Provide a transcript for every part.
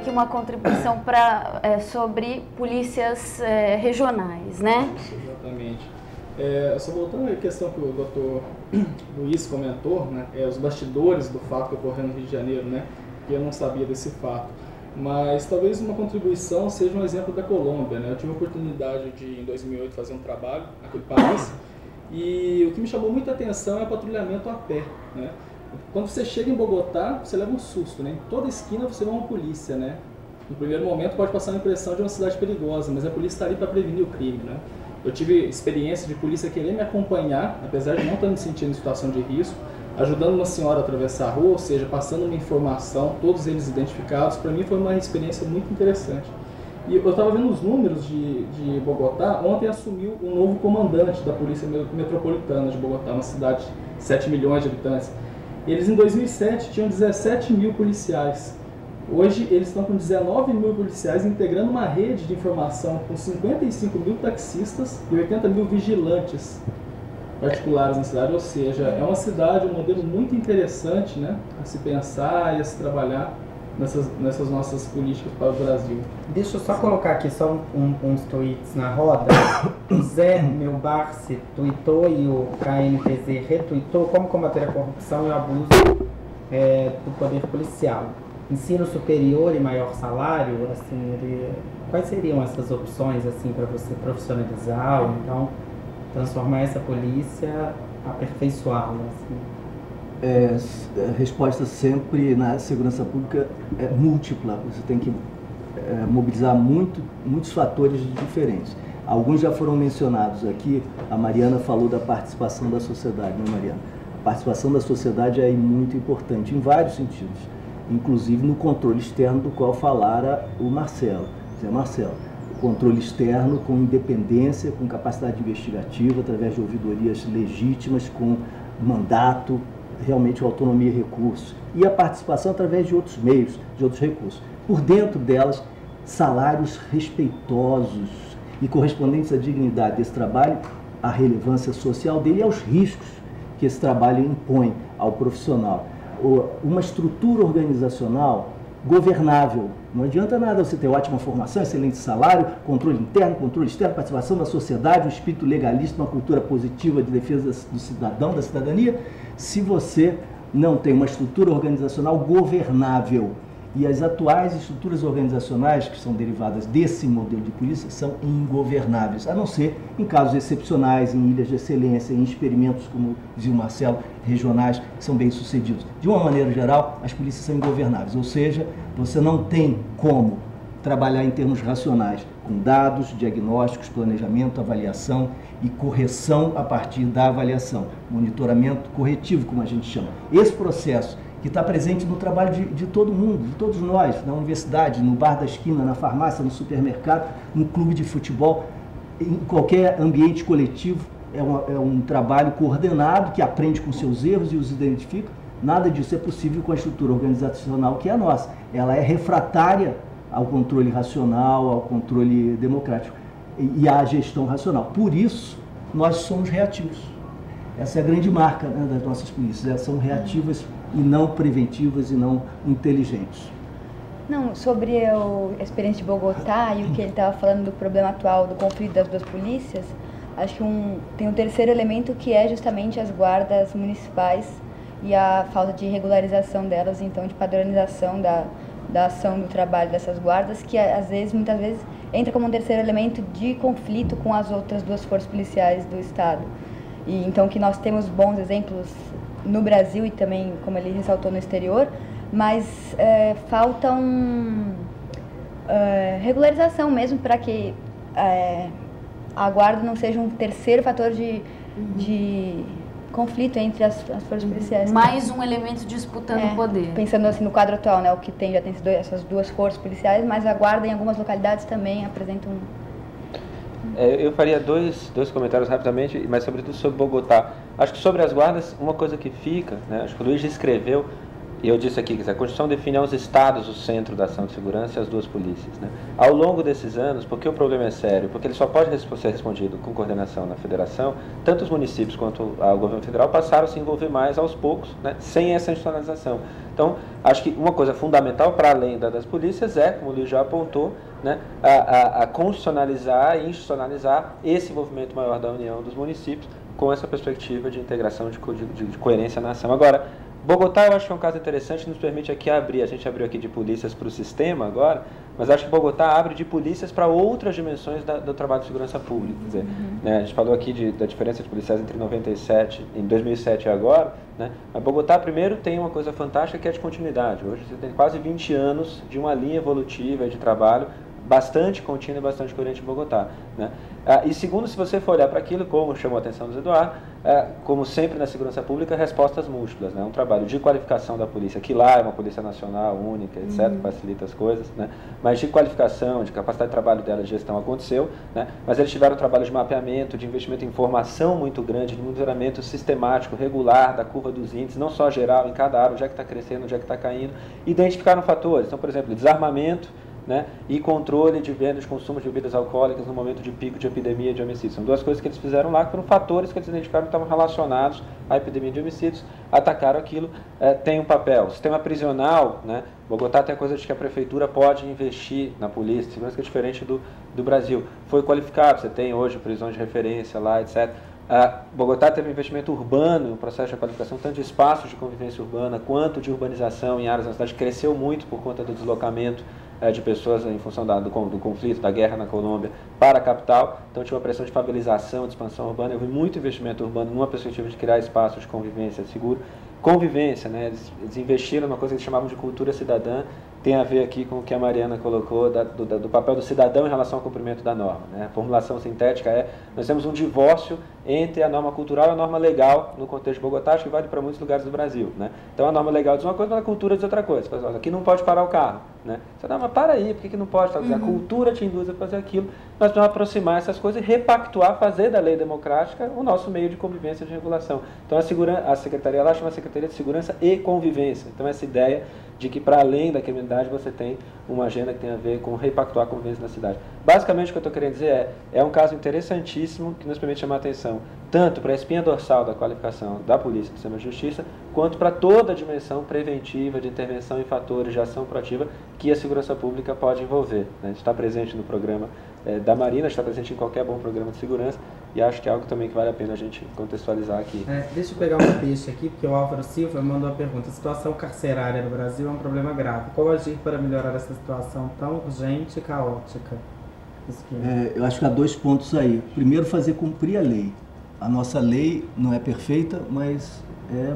aqui uma contribuição sobre polícias regionais, né? Isso, exatamente. Só voltando à questão que o doutor Luiz comentou, né, os bastidores do fato que ocorreu no Rio de Janeiro, né, que eu não sabia desse fato. Mas talvez uma contribuição seja um exemplo da Colômbia, né? Eu tive a oportunidade de, em 2008, fazer um trabalho naquele país, e o que me chamou muita atenção é o patrulhamento a pé, né? Quando você chega em Bogotá, você leva um susto, né? Em toda esquina você vê uma polícia, né? No primeiro momento pode passar a impressão de uma cidade perigosa, mas a polícia está ali para prevenir o crime, né? Eu tive experiência de polícia querer me acompanhar, apesar de não estar me sentindo em situação de risco, ajudando uma senhora a atravessar a rua, ou seja, passando uma informação, todos eles identificados. Para mim foi uma experiência muito interessante. E eu estava vendo os números de Bogotá. Ontem assumiu um novo comandante da Polícia Metropolitana de Bogotá, uma cidade de 7 milhões de habitantes. Eles em 2007 tinham 17 mil policiais. Hoje eles estão com 19 mil policiais, integrando uma rede de informação com 55 mil taxistas e 80 mil vigilantes particulares na cidade. Ou seja, é uma cidade, um modelo muito interessante, né, a se pensar e a se trabalhar nessas nossas políticas para o Brasil. Deixa eu só colocar aqui só uns tweets na roda. O Zé Melbarce tweetou e o KNTZ retweetou: como combater a corrupção e o abuso do poder policial. Ensino superior e maior salário, assim, quais seriam essas opções assim para você profissionalizar ou então transformar essa polícia, aperfeiçoá-la? A resposta sempre na segurança pública é múltipla. Você tem que mobilizar muitos fatores diferentes. Alguns já foram mencionados aqui. A Mariana falou da participação da sociedade, né, Mariana? A participação da sociedade é muito importante em vários sentidos, inclusive no controle externo do qual falara o Marcelo, Zé Marcelo. O controle externo com independência, com capacidade investigativa, através de ouvidorias legítimas, com mandato, realmente autonomia e recursos. E a participação através de outros meios, de outros recursos. Por dentro delas, salários respeitosos e correspondentes à dignidade desse trabalho, à relevância social dele e aos riscos que esse trabalho impõe ao profissional. Uma estrutura organizacional governável. Não adianta nada você ter ótima formação, excelente salário, controle interno, controle externo, participação da sociedade, um espírito legalista, uma cultura positiva de defesa do cidadão, da cidadania, se você não tem uma estrutura organizacional governável. E as atuais estruturas organizacionais que são derivadas desse modelo de polícia são ingovernáveis, a não ser em casos excepcionais, em ilhas de excelência, em experimentos, como dizia o Marcelo, regionais, que são bem sucedidos. De uma maneira geral, as polícias são ingovernáveis, ou seja, você não tem como trabalhar em termos racionais, com dados, diagnósticos, planejamento, avaliação e correção a partir da avaliação, monitoramento corretivo, como a gente chama. Esse processo que está presente no trabalho de todo mundo, de todos nós, na universidade, no bar da esquina, na farmácia, no supermercado, no clube de futebol, em qualquer ambiente coletivo, é um trabalho coordenado que aprende com seus erros e os identifica. Nada disso é possível com a estrutura organizacional que é a nossa. Ela é refratária ao controle racional, ao controle democrático e à gestão racional. Por isso, nós somos reativos. Essa é a grande marca, né, das nossas polícias. Elas são reativas e não preventivas e não inteligentes. Não, sobre a experiência de Bogotá e o que ele estava falando do problema atual do conflito das duas polícias, acho que tem um terceiro elemento que é justamente as guardas municipais e a falta de regularização delas, então de padronização da ação do trabalho dessas guardas, que às vezes, muitas vezes, entra como um terceiro elemento de conflito com as outras duas forças policiais do Estado. E então que nós temos bons exemplos no Brasil e também, como ele ressaltou, no exterior, mas falta regularização mesmo para que a guarda não seja um terceiro fator de conflito entre as forças policiais. Mais um elemento disputando o poder. Pensando assim no quadro atual, né, o que já tem essas duas forças policiais, mas a guarda em algumas localidades também apresenta Eu faria dois comentários rapidamente, mas sobretudo sobre Bogotá. Acho que sobre as guardas, uma coisa que fica, né, acho que o Luiz escreveu, e eu disse aqui, que a Constituição define aos estados o centro da ação de segurança e as duas polícias. Né? Ao longo desses anos, porque o problema é sério? Porque ele só pode ser respondido com coordenação na federação, tanto os municípios quanto o governo federal passaram a se envolver mais aos poucos, né, sem essa institucionalização. Então, acho que uma coisa fundamental para além das polícias é, como o Luiz já apontou, né, a constitucionalizar e institucionalizar esse envolvimento maior da União dos municípios com essa perspectiva de integração, de coerência na ação. Agora, Bogotá eu acho que é um caso interessante, nos permite aqui abrir, a gente abriu aqui de polícias para o sistema agora, mas acho que Bogotá abre de polícias para outras dimensões do trabalho de segurança pública. Quer dizer, né, a gente falou aqui da diferença de policiais entre 2007 e agora, né, mas Bogotá primeiro tem uma coisa fantástica que é de continuidade. Hoje você tem quase 20 anos de uma linha evolutiva de trabalho bastante contínua e bastante coerente em Bogotá, né? E segundo, se você for olhar para aquilo, como chamou a atenção do Eduardo, como sempre na segurança pública, respostas múltiplas, né? Um trabalho de qualificação da polícia, que lá é uma polícia nacional única, etc., facilita as coisas, né? Mas de qualificação, de capacidade de trabalho dela, de gestão aconteceu, né? Mas eles tiveram um trabalho de mapeamento, de investimento em informação muito grande, de monitoramento sistemático, regular da curva dos índices, não só geral, em cada área, onde é que está crescendo, onde é que está caindo, identificaram fatores. Então, por exemplo, desarmamento, né, e controle de venda de consumo de bebidas alcoólicas no momento de pico de epidemia de homicídios. São duas coisas que eles fizeram lá, que foram fatores que eles identificaram que estavam relacionados à epidemia de homicídios, atacaram aquilo, tem um papel. O sistema prisional, né, Bogotá tem a coisa de que a prefeitura pode investir na polícia, segurança que é diferente do Brasil. Foi qualificado, você tem hoje prisões de referência lá, etc. Bogotá teve um investimento urbano, um processo de qualificação, tanto de espaços de convivência urbana, quanto de urbanização em áreas da cidade, cresceu muito por conta do deslocamento de pessoas em função do conflito, da guerra na Colômbia, para a capital. Então tinha uma pressão de favelização, de expansão urbana. Eu vi muito investimento urbano numa perspectiva de criar espaços de convivência seguro. Convivência, né? Eles investiram numa coisa que eles chamavam de cultura cidadã, tem a ver aqui com o que a Mariana colocou do papel do cidadão em relação ao cumprimento da norma, né? A formulação sintética nós temos um divórcio entre a norma cultural e a norma legal no contexto de Bogotá, acho que vale para muitos lugares do Brasil, né? Então a norma legal diz uma coisa, mas a cultura diz outra coisa. Você fala, aqui não pode parar o carro, né? Você fala, mas para aí, por que não pode? A cultura te induz a fazer aquilo. Nós precisamos aproximar essas coisas e repactuar, fazer da lei democrática o nosso meio de convivência e de regulação. Então a secretaria lá chama Secretaria de Segurança e Convivência. Então essa ideia de que para além da criminalidade você tem uma agenda que tem a ver com repactuar a convivência na cidade. Basicamente o que eu estou querendo dizer é um caso interessantíssimo que nos permite chamar a atenção tanto para a espinha dorsal da qualificação da polícia e do sistema de justiça, quanto para toda a dimensão preventiva de intervenção em fatores de ação proativa que a segurança pública pode envolver, né? A gente está presente no programa da Marina, está presente em qualquer bom programa de segurança e acho que é algo também que vale a pena a gente contextualizar aqui. Deixa eu pegar um peixe aqui, porque o Álvaro Silva mandou uma pergunta. A situação carcerária no Brasil é um problema grave. Como agir para melhorar essa situação tão urgente e caótica? Eu acho que há 2 pontos aí. Primeiro, fazer cumprir a lei. A nossa lei não é perfeita, mas é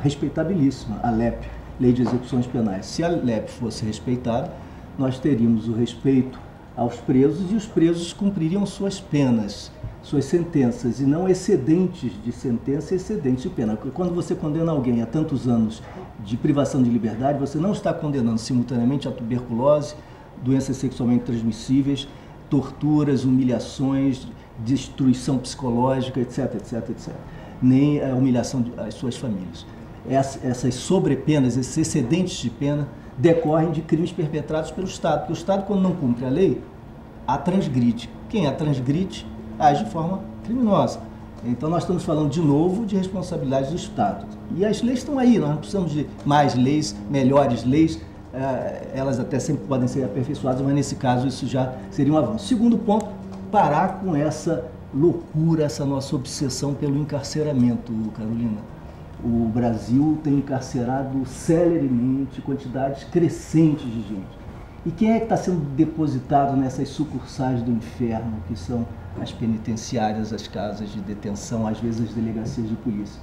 respeitabilíssima, a LEP, Lei de Execuções Penais. Se a LEP fosse respeitada, nós teríamos o respeito aos presos e os presos cumpririam suas penas, suas sentenças, e não excedentes de sentença e excedentes de pena. Porque quando você condena alguém a tantos anos de privação de liberdade, você não está condenando simultaneamente a tuberculose, doenças sexualmente transmissíveis, torturas, humilhações, destruição psicológica, etc, etc, etc. Nem a humilhação das suas famílias. Essas sobrepenas, esses excedentes de pena, decorrem de crimes perpetrados pelo Estado, porque o Estado, quando não cumpre a lei, a transgride. Quem a transgride, age de forma criminosa. Então nós estamos falando de novo de responsabilidade do Estado. E as leis estão aí, nós não precisamos de mais leis, melhores leis, elas até sempre podem ser aperfeiçoadas, mas nesse caso isso já seria um avanço. Segundo ponto, parar com essa loucura, essa nossa obsessão pelo encarceramento, Carolina. O Brasil tem encarcerado celeremente quantidades crescentes de gente. E quem é que está sendo depositado nessas sucursais do inferno, que são as penitenciárias, as casas de detenção, às vezes as delegacias de polícia?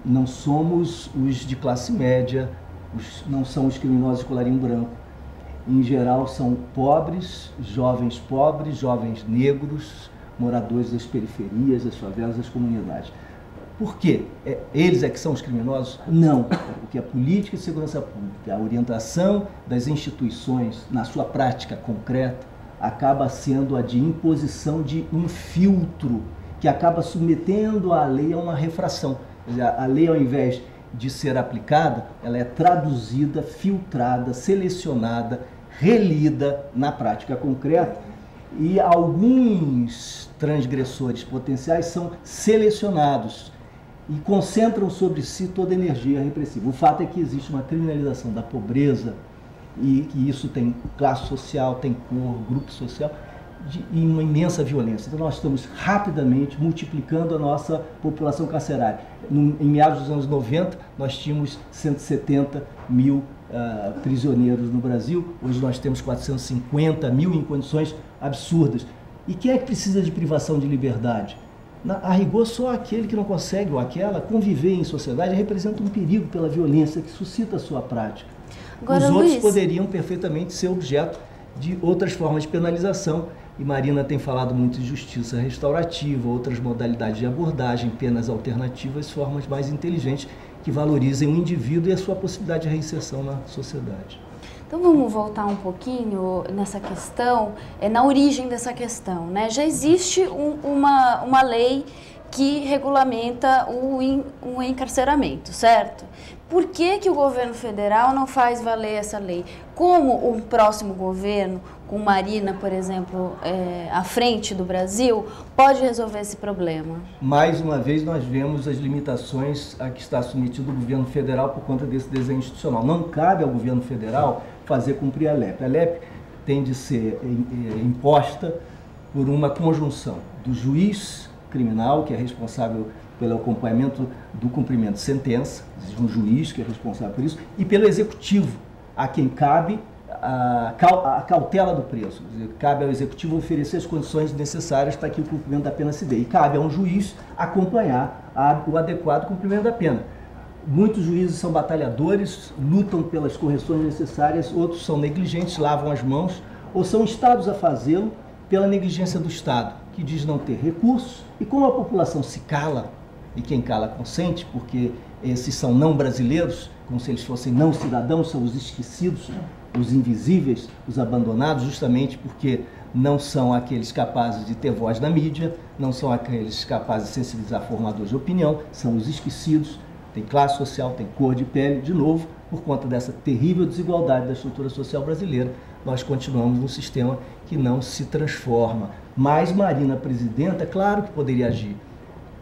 Não somos os de classe média, não são os criminosos de colarinho branco. Em geral são pobres, jovens negros, moradores das periferias, das favelas, das comunidades. Por quê? Eles é que são os criminosos? Não, porque a política de segurança pública, a orientação das instituições na sua prática concreta, acaba sendo a de imposição de um filtro que acaba submetendo a lei a uma refração. Quer dizer, a lei, ao invés de ser aplicada, ela é traduzida, filtrada, selecionada, relida na prática concreta, e alguns transgressores potenciais são selecionados e concentram sobre si toda a energia repressiva. O fato é que existe uma criminalização da pobreza, e que isso tem classe social, tem cor, grupo social, e uma imensa violência. Então nós estamos rapidamente multiplicando a nossa população carcerária. Em meados dos anos 90, nós tínhamos 170 mil prisioneiros no Brasil, hoje nós temos 450 mil em condições absurdas. E quem é que precisa de privação de liberdade? A rigor, só aquele que não consegue, ou aquela, conviver em sociedade representa um perigo pela violência que suscita a sua prática. Agora, os outros Luiz, poderiam perfeitamente ser objeto de outras formas de penalização, e Marina tem falado muito de justiça restaurativa, outras modalidades de abordagem, penas alternativas, formas mais inteligentes que valorizem o indivíduo e a sua possibilidade de reinserção na sociedade. então vamos voltar um pouquinho nessa questão, na origem dessa questão, né? Já existe uma lei que regulamenta o encarceramento, certo? Por que que o governo federal não faz valer essa lei? Como o próximo governo, com Marina, por exemplo, à frente do Brasil, pode resolver esse problema? Mais uma vez, nós vemos as limitações a que está submetido o governo federal por conta desse desenho institucional. Não cabe ao governo federal fazer cumprir a LEP. A LEP tem de ser imposta por uma conjunção do juiz criminal, que é responsável pelo acompanhamento do cumprimento de sentença, existe um juiz que é responsável por isso, e pelo executivo, a quem cabe a cautela do preso. Quer dizer, cabe ao executivo oferecer as condições necessárias para que o cumprimento da pena se dê. E cabe a um juiz acompanhar o adequado cumprimento da pena. Muitos juízes são batalhadores, lutam pelas correções necessárias, outros são negligentes, lavam as mãos, ou são instados a fazê-lo pela negligência do Estado, que diz não ter recursos, e como a população se cala, e quem cala consente, porque esses são não brasileiros, como se eles fossem não cidadãos, são os esquecidos, os invisíveis, os abandonados, justamente porque não são aqueles capazes de ter voz na mídia, não são aqueles capazes de sensibilizar formadores de opinião, são os esquecidos, tem classe social, tem cor de pele, de novo, por conta dessa terrível desigualdade da estrutura social brasileira, nós continuamos num sistema que não se transforma. Mas Marina, presidenta, claro que poderia agir,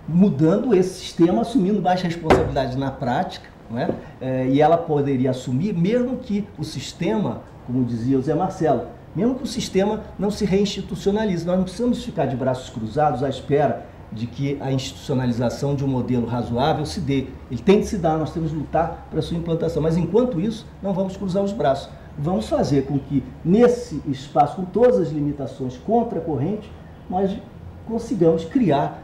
mudando esse sistema, assumindo mais responsabilidade na prática, não é? E ela poderia assumir, mesmo que o sistema, como dizia o Zé Marcelo, mesmo que o sistema não se reinstitucionalize. Nós não precisamos ficar de braços cruzados à espera de que a institucionalização de um modelo razoável se dê. Ele tem que se dar, nós temos que lutar para a sua implantação. Mas, enquanto isso, não vamos cruzar os braços. Vamos fazer com que, nesse espaço, com todas as limitações contra a corrente, nós consigamos criar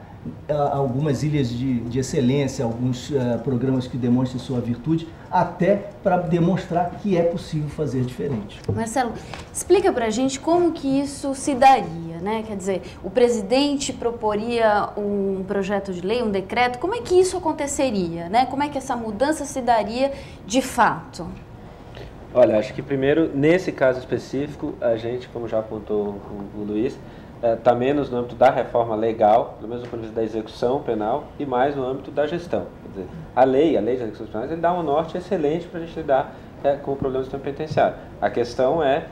algumas ilhas de excelência, alguns programas que demonstrem sua virtude, até para demonstrar que é possível fazer diferente. Marcelo, explica para a gente como que isso se daria, né? Quer dizer, o presidente proporia um projeto de lei, um decreto, como é que isso aconteceria, né? Como é que essa mudança se daria de fato? Olha, acho que primeiro, nesse caso específico, a gente, como já apontou o Luiz, está menos no âmbito da reforma legal, pelo menos do ponto de vista da execução penal, e mais no âmbito da gestão. Quer dizer, a lei de execuções penais, ele dá um norte excelente para a gente lidar com o problema do sistema penitenciário. A questão é,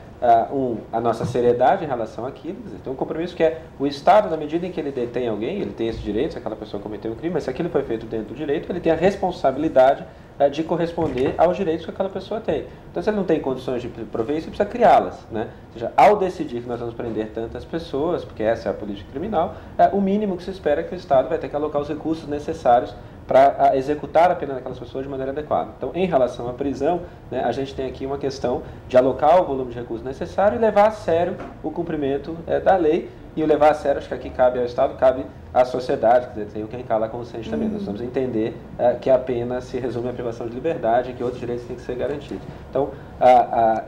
a nossa seriedade em relação àquilo. Quer dizer, tem um compromisso que é o Estado, na medida em que ele detém alguém, ele tem esse direito, se aquela pessoa cometeu um crime, mas se aquilo foi feito dentro do direito, ele tem a responsabilidade de corresponder aos direitos que aquela pessoa tem. Então, se ele não tem condições de prover isso, ele precisa criá-las, né? Ou seja, ao decidir que nós vamos prender tantas pessoas, porque essa é a política criminal, o mínimo que se espera é que o Estado vai ter que alocar os recursos necessários para executar a pena daquelas pessoas de maneira adequada. Então, em relação à prisão, né, a gente tem aqui uma questão de alocar o volume de recursos necessário e levar a sério o cumprimento da lei. E o levar a sério, acho que aqui cabe ao Estado, cabe à sociedade, quer dizer, tem o quem cala consciente também. Nós vamos entender que a pena se resume à privação de liberdade e que outros direitos têm que ser garantidos. Então,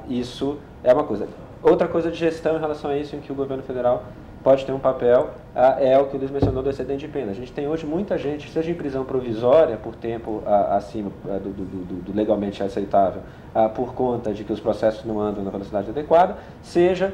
isso é uma coisa. Outra coisa de gestão em relação a isso, em que o governo federal pode ter um papel, é o que o Luiz mencionou do excedente de pena. A gente tem hoje muita gente, seja em prisão provisória, por tempo acima do legalmente aceitável, por conta de que os processos não andam na velocidade adequada, seja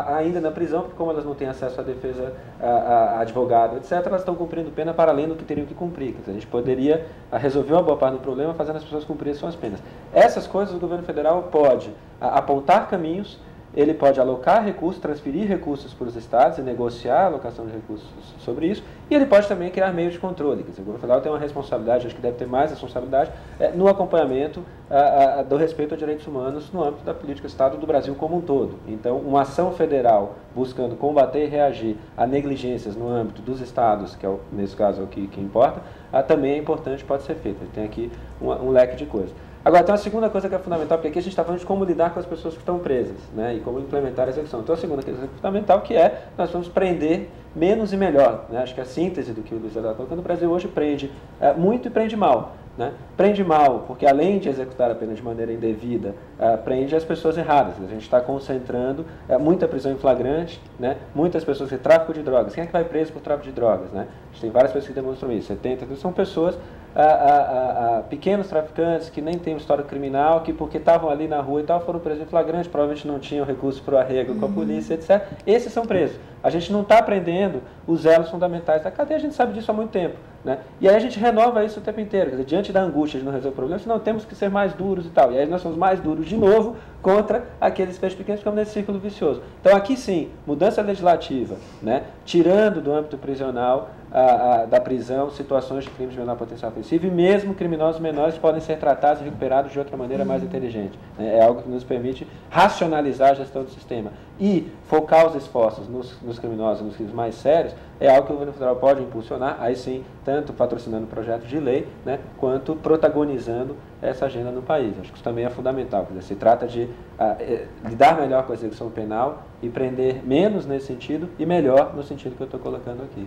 ainda na prisão, porque como elas não têm acesso à defesa, a advogado, etc., elas estão cumprindo pena para além do que teriam que cumprir. Quer dizer, a gente poderia resolver uma boa parte do problema fazendo as pessoas cumprirem suas penas. Essas coisas o governo federal pode apontar caminhos ele pode alocar recursos, transferir recursos para os estados e negociar a alocação de recursos sobre isso, e ele pode também criar meios de controle. Quer dizer, o governo federal tem uma responsabilidade, acho que deve ter mais responsabilidade, no acompanhamento do respeito a direitos humanos no âmbito da política Estado do Brasil como um todo. Então, uma ação federal buscando combater e reagir a negligências no âmbito dos estados, que é, nesse caso, o que importa, também é importante, pode ser feita. Tem aqui um leque de coisas. Agora, tem uma segunda coisa que é fundamental, porque aqui a gente está falando de como lidar com as pessoas que estão presas, né, e como implementar a execução. Então, a segunda coisa que é fundamental, que é, nós vamos prender menos e melhor, né? Acho que a síntese do que o Luiz está colocando, o Brasil hoje prende muito e prende mal. Né? Prende mal, porque além de executar a pena de maneira indevida, prende as pessoas erradas. A gente está concentrando muita prisão em flagrante, né? Muitas pessoas que tráfico de drogas. Quem é que vai preso por tráfico de drogas? Né? A gente tem várias pessoas que demonstram isso. 70 são pessoas, pequenos traficantes que nem têm um histórico criminal, que porque estavam ali na rua e tal, foram presos em flagrante, provavelmente não tinham recurso para o arrego com a polícia, etc. Esses são presos. A gente não está prendendo os elos fundamentais da cadeia, a gente sabe disso há muito tempo. Né? E aí a gente renova isso o tempo inteiro. Quer dizer, diante da angústia de não resolver o problema, não temos que ser mais duros e tal. E aí nós somos mais duros de novo contra aqueles feitos pequenos, ficamos nesse círculo vicioso. Então aqui sim, mudança legislativa, né? Tirando do âmbito prisional, da prisão, situações de crimes de menor potencial ofensivo, e mesmo criminosos menores podem ser tratados e recuperados de outra maneira mais inteligente. Né? É algo que nos permite racionalizar a gestão do sistema. E focar os esforços nos criminosos, nos crimes mais sérios, é algo que o governo federal pode impulsionar, aí sim, tanto patrocinando projetos de lei, né, quanto protagonizando essa agenda no país. Acho que isso também é fundamental. Quer dizer, se trata de lidar melhor com a execução penal e prender menos nesse sentido e melhor no sentido que eu estou colocando aqui.